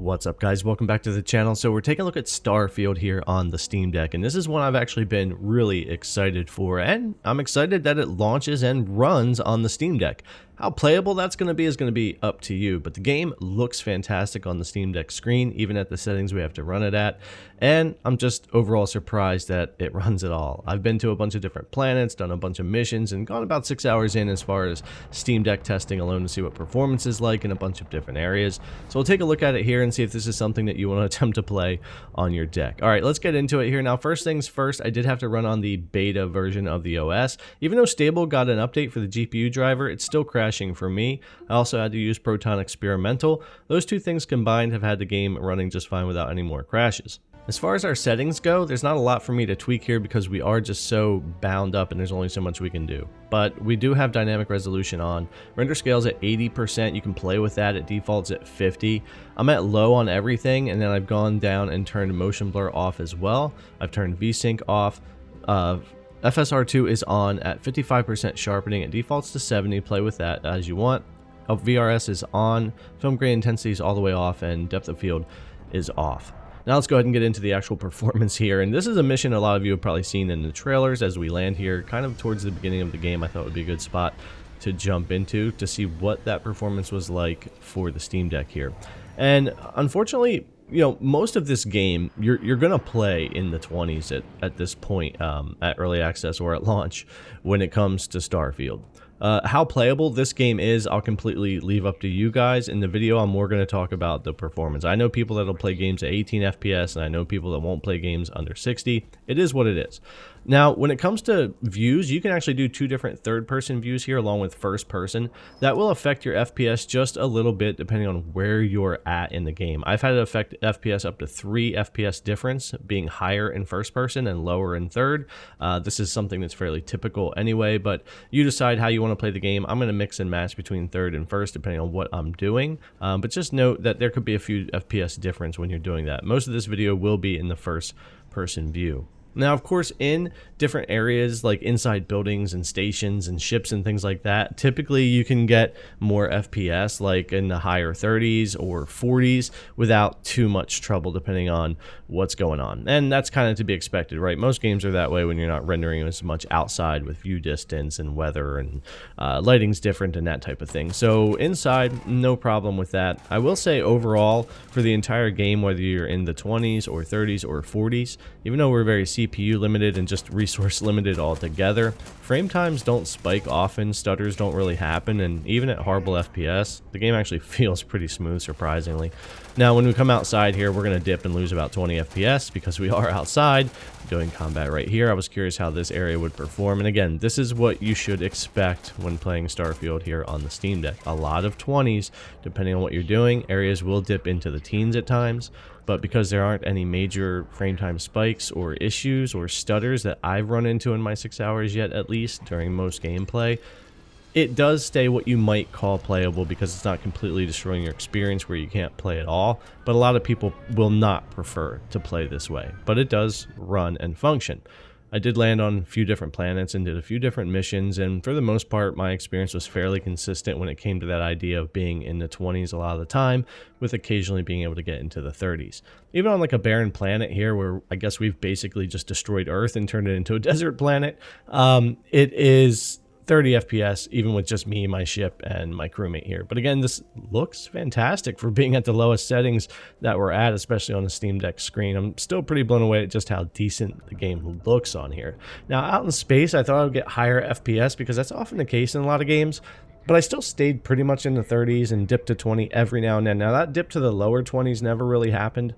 What's up, guys? Welcome back to the channel. So we're taking a look at Starfield here on the Steam Deck, and this is one I've actually been really excited for, and I'm excited that it launches and runs on the Steam Deck. How playable that's going to be is going to be up to you, but the game looks fantastic on the Steam Deck screen, even at the settings we have to run it at, and I'm just overall surprised that it runs at all. I've been to a bunch of different planets, done a bunch of missions, and gone about 6 hours in as far as Steam Deck testing alone to see what performance is like in a bunch of different areas. So we'll take a look at it here and see if this is something that you want to attempt to play on your deck. All right, let's get into it here. Now, first things first, I did have to run on the beta version of the OS. Even though Stable got an update for the GPU driver, it's still crashing for me. I also had to use Proton Experimental. Those two things combined have had the game running just fine without any more crashes. As far as our settings go, there's not a lot for me to tweak here because we are just so bound up and there's only so much we can do. But we do have dynamic resolution on. Render scale's at 80%. You can play with that. It defaults at 50. I'm at low on everything, and then I've gone down and turned motion blur off as well. I've turned VSync off. FSR2 is on at 55% sharpening. It defaults to 70. Play with that as you want. VRS is on. Film grain intensity is all the way off, and depth of field is off. Now let's go ahead and get into the actual performance here, and this is a mission a lot of you have probably seen in the trailers as we land here, kind of towards the beginning of the game. I thought would be a good spot to jump into to see what that performance was like for the Steam Deck here. And unfortunately, you know, most of this game you're gonna play in the 20s at this point at early access or at launch when it comes to Starfield. How playable this game is, I'll completely leave up to you guys. In the video, I'm more going to talk about the performance. I know people that'll play games at 18 FPS, and I know people that won't play games under 60. It is what it is. Now, when it comes to views, you can actually do two different third-person views here along with first-person. That will affect your FPS just a little bit depending on where you're at in the game. I've had it affect FPS up to 3 FPS difference, being higher in first-person and lower in third. This is something that's fairly typical anyway, but you decide how you want to play the game. I'm going to mix and match between third and first depending on what I'm doing, but just note that there could be a few FPS difference when you're doing that. Most of this video will be in the first-person view. Now, of course, in different areas like inside buildings and stations and ships and things like that, typically you can get more FPS like in the higher 30s or 40s without too much trouble depending on what's going on. And that's kind of to be expected, right? Most games are that way when you're not rendering as much outside with view distance and weather and lighting's different and that type of thing. So inside, no problem with that. I will say overall for the entire game, whether you're in the 20s or 30s or 40s, even though we're very CPU limited and just resource limited altogether, frame times don't spike often, stutters don't really happen, and even at horrible FPS, the game actually feels pretty smooth, surprisingly. Now, when we come outside here, we're going to dip and lose about 20 FPS because we are outside doing combat right here. I was curious how this area would perform, and again, this is what you should expect when playing Starfield here on the Steam Deck. A lot of 20s, depending on what you're doing. Areas will dip into the teens at times, but because there aren't any major frame time spikes or issues or stutters that I've run into in my 6 hours yet, at least during most gameplay, it does stay what you might call playable because it's not completely destroying your experience where you can't play at all. But a lot of people will not prefer to play this way, but it does run and function. I did land on a few different planets and did a few different missions, and for the most part, my experience was fairly consistent when it came to that idea of being in the 20s a lot of the time, with occasionally being able to get into the 30s. Even on like a barren planet here, where I guess we've basically just destroyed Earth and turned it into a desert planet, it is 30 FPS, even with just me, my ship, and my crewmate here. But again, this looks fantastic for being at the lowest settings that we're at, especially on the Steam Deck screen. I'm still pretty blown away at just how decent the game looks on here. Now, out in space, I thought I would get higher FPS because that's often the case in a lot of games, but I still stayed pretty much in the 30s and dipped to 20 every now and then. Now, that dip to the lower 20s never really happened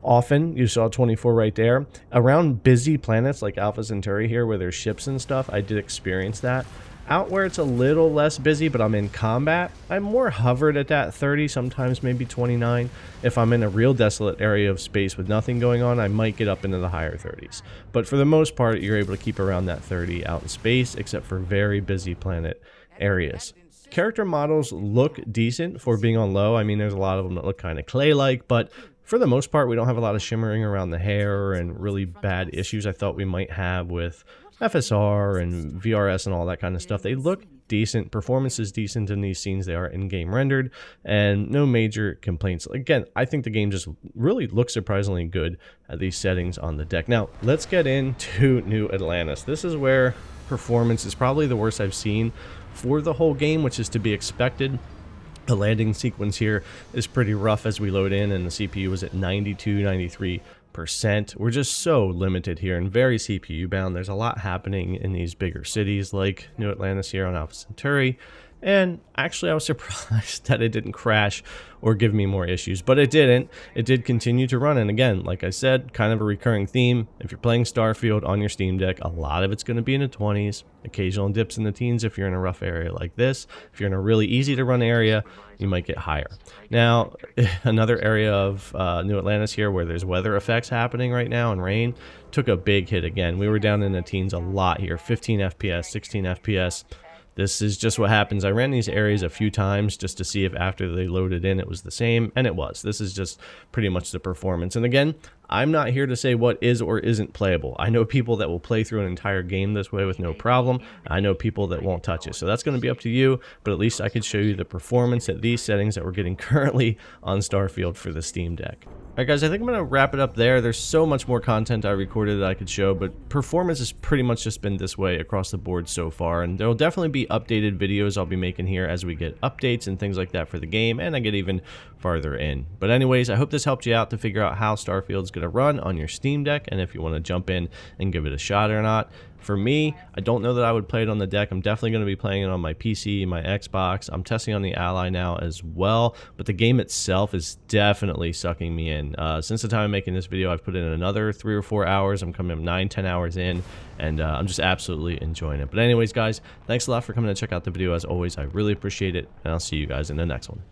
often. You saw 24 right there. Around busy planets like Alpha Centauri here where there's ships and stuff, I did experience that. Out where it's a little less busy but I'm in combat, I'm more hovered at that 30, sometimes maybe 29. If I'm in a real desolate area of space with nothing going on, I might get up into the higher 30s. But for the most part, you're able to keep around that 30 out in space, except for very busy planet areas. Character models look decent for being on low. I mean, there's a lot of them that look kind of clay-like, but for the most part, we don't have a lot of shimmering around the hair and really bad issues I thought we might have with FSR and VRS and all that kind of stuff. They look decent. Performance is decent in these scenes. They are in-game rendered, and no major complaints. Again, I think the game just really looks surprisingly good at these settings on the deck. Now, let's get into New Atlantis. This is where performance is probably the worst I've seen for the whole game, which is to be expected. The landing sequence here is pretty rough as we load in, and the CPU is at 92, 93%. We're just so limited here and very CPU bound. There's a lot happening in these bigger cities like New Atlantis here on Alpha Centauri. And actually, I was surprised that it didn't crash or give me more issues, but it didn't. It did continue to run. And again, like I said, kind of a recurring theme. If you're playing Starfield on your Steam Deck, a lot of it's going to be in the 20s, occasional dips in the teens if you're in a rough area like this. If you're in a really easy to run area, you might get higher. Now, another area of New Atlantis here where there's weather effects happening right now and rain took a big hit again. We were down in the teens a lot here, 15 FPS, 16 FPS. This is just what happens. I ran these areas a few times just to see if after they loaded in it was the same, and it was. This is just pretty much the performance. And again, I'm not here to say what is or isn't playable. I know people that will play through an entire game this way with no problem. I know people that won't touch it. So that's going to be up to you, but at least I could show you the performance at these settings that we're getting currently on Starfield for the Steam Deck. Alright guys, I think I'm going to wrap it up there. There's so much more content I recorded that I could show, but performance has pretty much just been this way across the board so far, and there will definitely be updated videos I'll be making here as we get updates and things like that for the game, and I get even farther in. But anyways, I hope this helped you out to figure out how Starfield's going to run on your Steam Deck, and if you want to jump in and give it a shot or not. For me, I don't know that I would play it on the deck. I'm definitely going to be playing it on my PC, my Xbox. I'm testing on the Ally now as well, but the game itself is definitely sucking me in. Since the time I'm making this video, I've put in another 3 or 4 hours. I'm coming up 9-10 hours in, and I'm just absolutely enjoying it. But anyways, guys, thanks a lot for coming to check out the video. As always, I really appreciate it, and I'll see you guys in the next one.